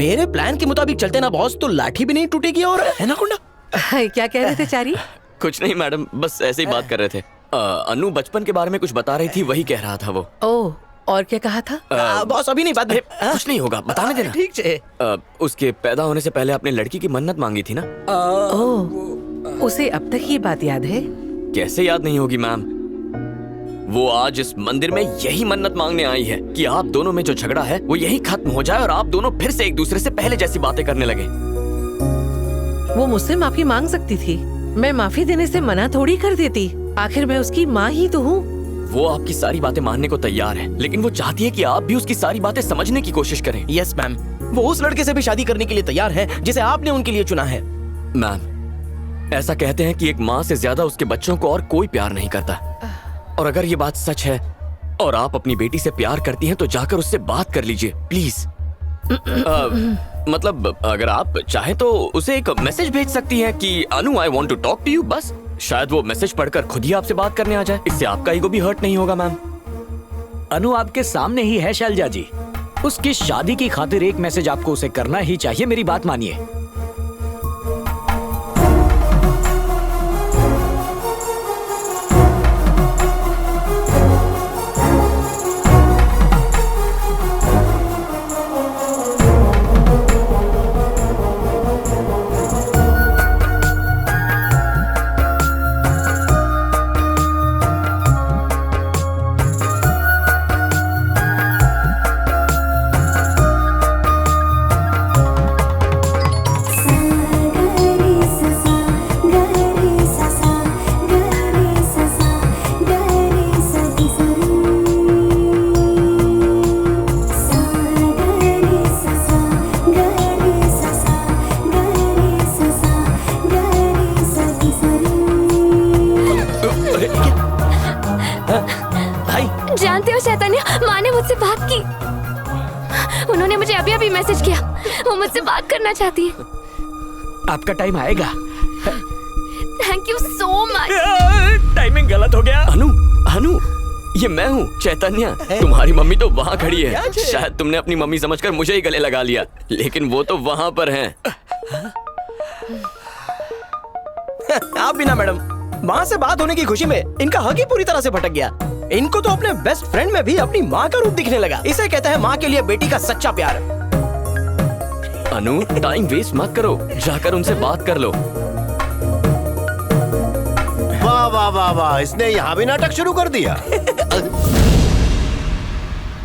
मेरे प्लान के मुताबिक चलते ना बॉस तो लाठी भी नहीं टूटेगी और एनाकोंडा। क्या कह रहे थे चारी? कुछ नहीं मैडम, बस ऐसे ही बात कर रहे थे। अनु बचपन के बारे में कुछ बता रही थी, वही कह रहा था वो। ओह, और क्या कहा था? बॉस अभी नहीं बात। कुछ नहीं होगा, बताने देना। ठीक है। उसके पैदा होने से पहले आपने लड़की की मन्नत मांगी थी ना? ओह, उसे अब तक ये बात याद है? कैसे याद नहीं होगी मैम, वो आज इस मंदिर में यही मन्नत मांगने आई है कि आप दोनों में जो झगड़ा है वो यही खत्म हो जाए और आप दोनों फिर से एक दूसरे से पहले जैसी बातें करने लगे। वो मुझसे माफी मांग सकती थी, मैं माफी देने से मना थोड़ी कर देती। आखिर मैं उसकी माँ ही तो हूँ। वो आपकी सारी बातें मानने को तैयार है, लेकिन वो चाहती है कि आप भी उसकी सारी बातें समझने की कोशिश करें। यस मैम, वो उस लड़के से भी शादी करने के लिए तैयार है जिसे आपने उनके लिए चुना है। मैम, ऐसा कहते हैं कि एक माँ से ज्यादा उसके बच्चों को और कोई प्यार नहीं करता, और अगर ये बात सच है और आप अपनी बेटी से प्यार करती हैं तो जाकर उससे बात कर लीजिए प्लीज। मतलब अगर आप चाहें तो उसे एक मैसेज भेज सकती हैं कि Anu I want to talk to you, बस शायद वो मैसेज पढ़कर खुद ही आपसे बात करने आ जाए। इससे आपका ईगो भी हर्ट नहीं होगा मैम। अनु आपके सामने ही है शैलजा जी, उसकी शादी की खातिर एक मैसेज आपको उसे करना ही चाहिए, मेरी बात मानिए। जानते हो चैतन्य, माँ ने मुझसे बात की। उन्होंने मुझे अभी अभी मैसेज किया, वो मुझसे बात करना चाहती है। आपका टाइम आएगा। Thank you so much. Timing गलत हो गया। अनु, अनु, ये मैं हूँ चैतन्य। तुम्हारी मम्मी तो वहाँ खड़ी है। शायद तुमने अपनी मम्मी समझकर मुझे ही गले लगा लिया, लेकिन वो तो वहाँ पर हैं। आप भी ना मैडम, माँ से बात होने की खुशी में इनका हक ही पूरी तरह से भटक गया। इनको तो अपने बेस्ट फ्रेंड में भी अपनी माँ का रूप दिखने लगा। इसे कहते हैं माँ के लिए बेटी का सच्चा प्यार। अनु, टाइम वेस्ट मत करो, जाकर उनसे बात कर लो। वाह वाह वाह वाह, इसने यहाँ भी नाटक शुरू कर दिया।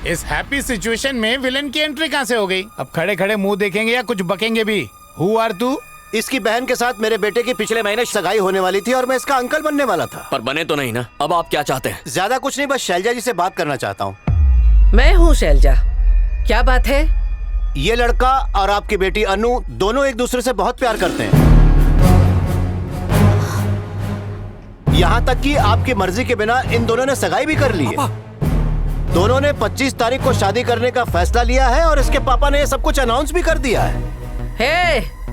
इस हैप्पी सिचुएशन में विलन की एंट्री कहाँ से हो गई? अब खड़े खड़े मुंह देखेंगे या कुछ बकेंगे भी? हु आर तू? इसकी बहन के साथ मेरे बेटे की पिछले महीने सगाई होने वाली थी और मैं इसका अंकल बनने वाला था। पर बने तो नहीं ना। अब आप क्या चाहते हैं? ज्यादा कुछ नहीं, बस शैलजा जी से बात करना चाहता हूँ। मैं हूँ शैलजा, क्या बात है? ये लड़का और आपकी बेटी अनु दोनों एक दूसरे से बहुत प्यार करते हैं, यहाँ तक कि आपकी मर्जी के बिना इन दोनों ने सगाई भी कर ली है। दोनों ने 25 तारीख को शादी करने का फैसला लिया है और इसके पापा ने ये सब कुछ अनाउंस भी कर दिया है। हे,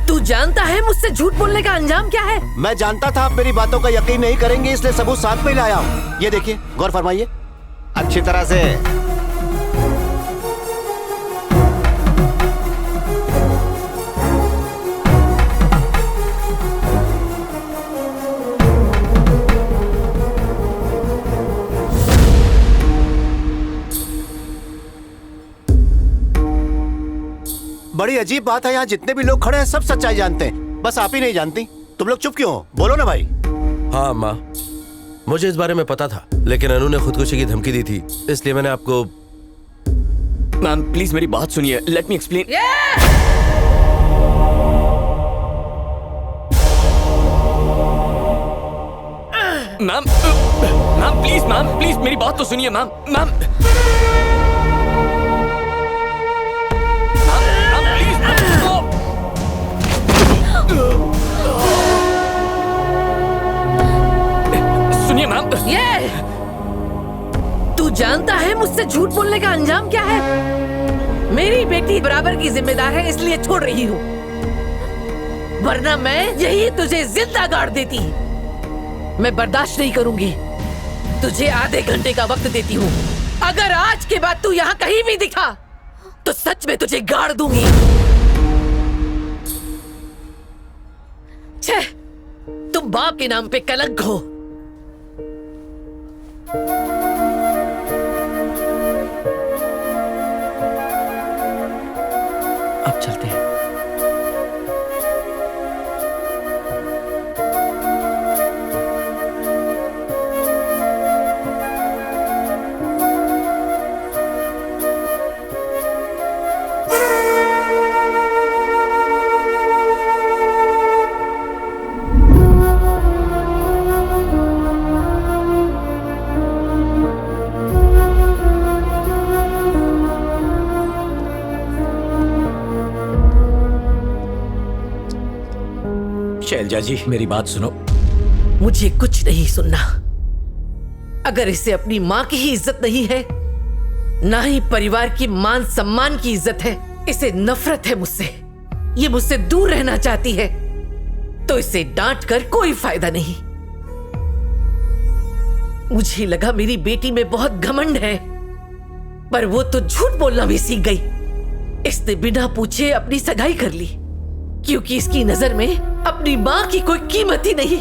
तू जानता है मुझसे झूठ बोलने का अंजाम क्या है? मैं जानता था आप मेरी बातों का यकीन नहीं करेंगे, इसलिए सबूत साथ में लाया हूँ। ये देखिए, गौर फरमाइए अच्छी तरह से। बड़ी अजीब बात है, यहाँ जितने भी लोग खड़े हैं सब सच्चाई जानते हैं, बस आप ही नहीं जानती। तुम लोग चुप क्यों हो? बोलो ना भाई। हाँ माँ, मुझे इस बारे में पता था, लेकिन अनु ने खुदकुशी की धमकी दी थी, इसलिए मैंने आपको। मैम प्लीज मेरी बात सुनिए, let me explain. Ma'am, ma'am please मेरी बात तो सुनिए मैम। मैम सुनिए मैम। ये तू जानता है मुझसे झूठ बोलने का अंजाम क्या है? मेरी बेटी बराबर की जिम्मेदार है, इसलिए छोड़ रही हूँ, वरना मैं यही तुझे जिंदा गाड़ देती। मैं बर्दाश्त नहीं करूंगी। तुझे आधे घंटे का वक्त देती हूँ, अगर आज के बाद तू यहाँ कहीं भी दिखा तो सच में तुझे गाड़ दूंगी। छे, तुम बाप के नाम पे कलंक हो। अब चलते हैं। शैलजा जी, मेरी बात सुनो। मुझे कुछ नहीं सुनना। अगर इसे अपनी माँ की ही इज्जत नहीं है, ना ही परिवार की मान सम्मान की इज्जत है, इसे नफरत है मुझसे, ये मुझसे दूर रहना चाहती है, तो इसे डांट कर कोई फायदा नहीं। मुझे लगा मेरी बेटी में बहुत घमंड है, पर वो तो झूठ बोलना भी सीख गई। इसने बिना पूछे अपनी सगाई कर ली, क्योंकि इसकी नजर में अपनी माँ की कोई कीमत ही नहीं।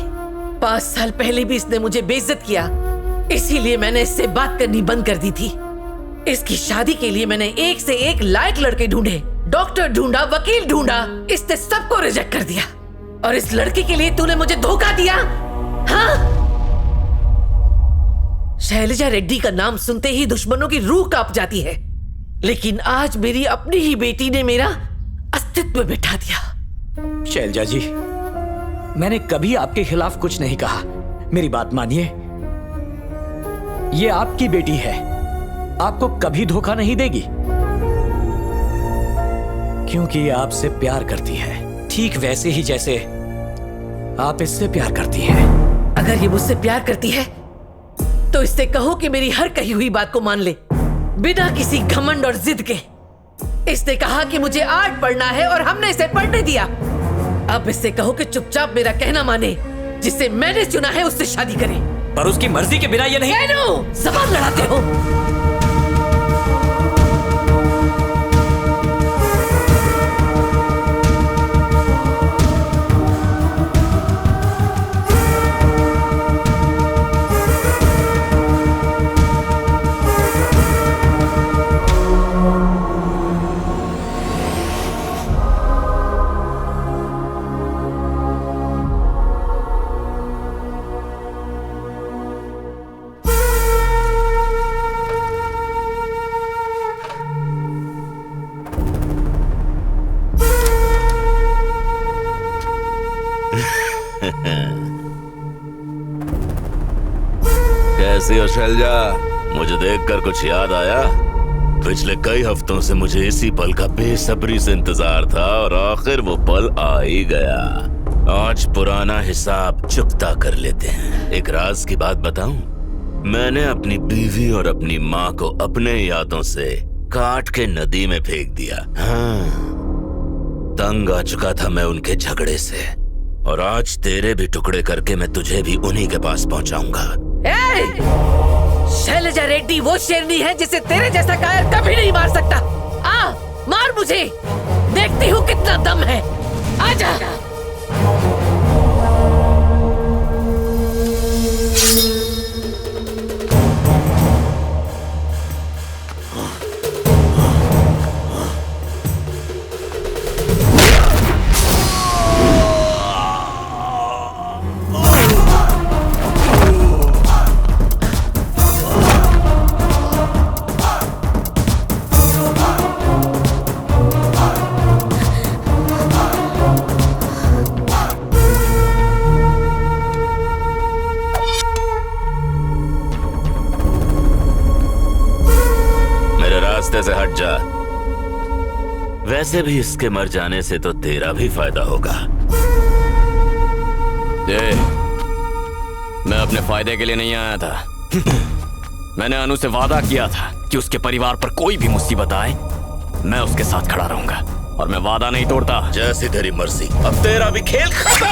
5 साल पहले भी इसने मुझे बेइज्जत किया, इसीलिए मैंने इससे बात करनी बंद कर दी थी। इसकी शादी के लिए मैंने एक से एक लायक लड़के ढूंढे, डॉक्टर ढूंढा, वकील ढूंढा, इसने सबको रिजेक्ट कर दिया। और इस लड़के के लिए तूने मुझे धोखा दिया, हाँ? शैलजा रेड्डी का नाम सुनते ही दुश्मनों की रूह कांप जाती है, लेकिन आज मेरी अपनी ही बेटी ने मेरा अस्तित्व बिठा दिया। शैलजा जी, मैंने कभी आपके खिलाफ कुछ नहीं कहा। मेरी बात मानिए, ये आपकी बेटी है, आपको कभी धोखा नहीं देगी, क्योंकि ये आपसे प्यार करती है, ठीक वैसे ही जैसे आप इससे प्यार करती हैं। अगर ये मुझसे प्यार करती है तो इससे कहो कि मेरी हर कही हुई बात को मान ले, बिना किसी घमंड और जिद के। इसने कहा कि मुझे आर्ट पढ़ना है और हमने इसे पढ़ने दिया। अब इससे कहो कि चुपचाप मेरा कहना माने, जिससे मैंने चुना है उससे शादी करे। पर उसकी मर्जी के बिना ये नहीं। जबान लड़ाते हो। कैसी हो शैलजा? मुझे देखकर कुछ याद आया? पिछले कई हफ्तों से मुझे इसी पल का बेसब्री से इंतजार था और आखिर वो पल आ ही गया। आज पुराना हिसाब चुकता कर लेते हैं। एक राज की बात बताऊं? मैंने अपनी बीवी और अपनी माँ को अपने यादों से काट के नदी में फेंक दिया। हाँ, तंग आ चुका था मैं उनके झगड़े से, और आज तेरे भी टुकड़े करके मैं तुझे भी उन्हीं के पास पहुंचाऊंगा। शैलजा रेड्डी वो शेरनी है जिसे तेरे जैसा कायर कभी नहीं मार सकता। आ, मार मुझे, देखती हूँ कितना दम है। आजा। से हट जा। वैसे भी इसके मर जाने से तो तेरा भी फायदा होगा। मैं अपने फायदे के लिए नहीं आया था। मैंने अनु से वादा किया था कि उसके परिवार पर कोई भी मुसीबत आए मैं उसके साथ खड़ा रहूंगा, और मैं वादा नहीं तोड़ता। जैसी तेरी मर्जी, अब तेरा भी खेल खत्म।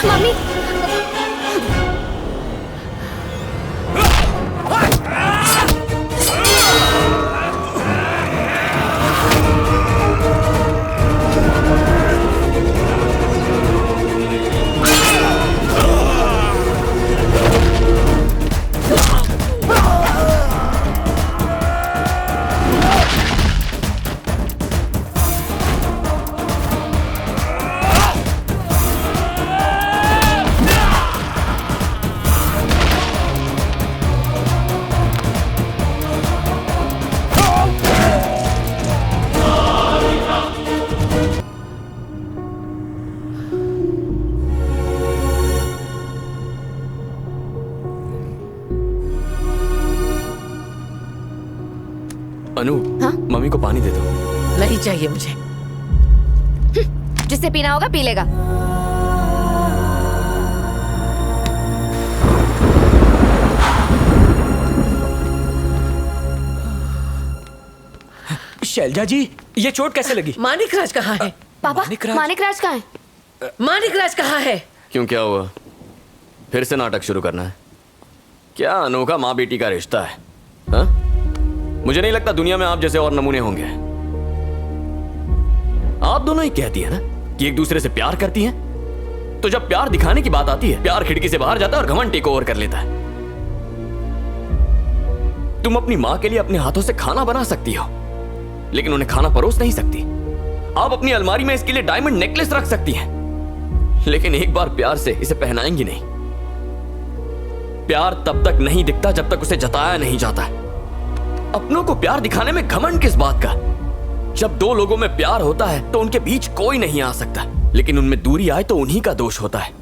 मम्मी अनु, हाँ? मम्मी को पानी दे दो। नहीं चाहिए मुझे। जिसे पीना होगा पी लेगा। शैलजा जी, ये चोट कैसे लगी? मानिकराज कहाँ है? पापा मानिकराज? मानिकराज कहाँ है? मानिकराज कहाँ है? क्यों, क्या हुआ? फिर से नाटक शुरू करना है क्या? अनोखा माँ बेटी का रिश्ता है, हाँ? मुझे नहीं लगता दुनिया में आप जैसे और नमूने होंगे। आप दोनों ही कहती है ना कि एक दूसरे से प्यार करती हैं, तो जब प्यार दिखाने की बात आती है, प्यार खिड़की से बाहर जाता है और घमंड टेक ओवर कर लेता है। तुम अपनी माँ के लिए अपने हाथों से खाना बना सकती हो, लेकिन उन्हें खाना परोस नहीं सकती। आप अपनी अलमारी में इसके लिए डायमंड नेकलेस रख सकती हैं, लेकिन एक बार प्यार से इसे पहनाएंगी नहीं। प्यार तब तक नहीं दिखता जब तक उसे जताया नहीं जाता। अपनों को प्यार दिखाने में घमंड किस बात का? जब दो लोगों में प्यार होता है तो उनके बीच कोई नहीं आ सकता, लेकिन उनमें दूरी आए तो उन्हीं का दोष होता है।